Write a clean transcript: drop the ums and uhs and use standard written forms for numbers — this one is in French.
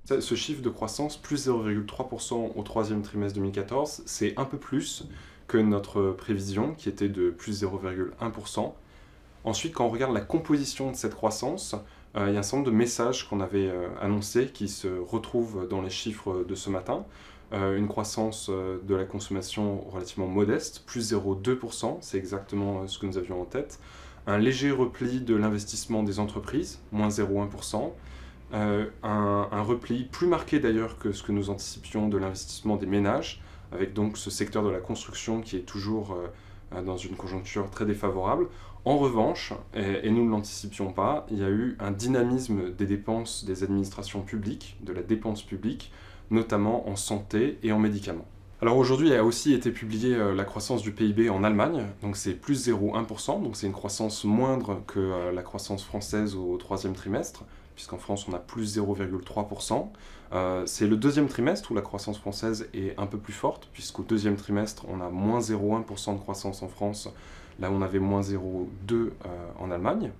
Ce chiffre de croissance, plus 0,3% au troisième trimestre 2014, c'est un peu plus que notre prévision, qui était de plus 0,1%. Ensuite, quand on regarde la composition de cette croissance, il y a un certain nombre de messages qu'on avait annoncés qui se retrouvent dans les chiffres de ce matin. Une croissance de la consommation relativement modeste, plus 0,2%, c'est exactement ce que nous avions en tête. Un léger repli de l'investissement des entreprises, moins 0,1%. Un repli plus marqué d'ailleurs que ce que nous anticipions de l'investissement des ménages, avec donc ce secteur de la construction qui est toujours dans une conjoncture très défavorable. En revanche, et nous ne l'anticipions pas, il y a eu un dynamisme des dépenses des administrations publiques, de la dépense publique, notamment en santé et en médicaments. Alors aujourd'hui a aussi été publiée la croissance du PIB en Allemagne, donc c'est plus 0,1%, donc c'est une croissance moindre que la croissance française au troisième trimestre, puisqu'en France on a plus 0,3%. C'est le deuxième trimestre où la croissance française est un peu plus forte, puisqu'au deuxième trimestre on a moins 0,1% de croissance en France, là où on avait moins 0,2% en Allemagne.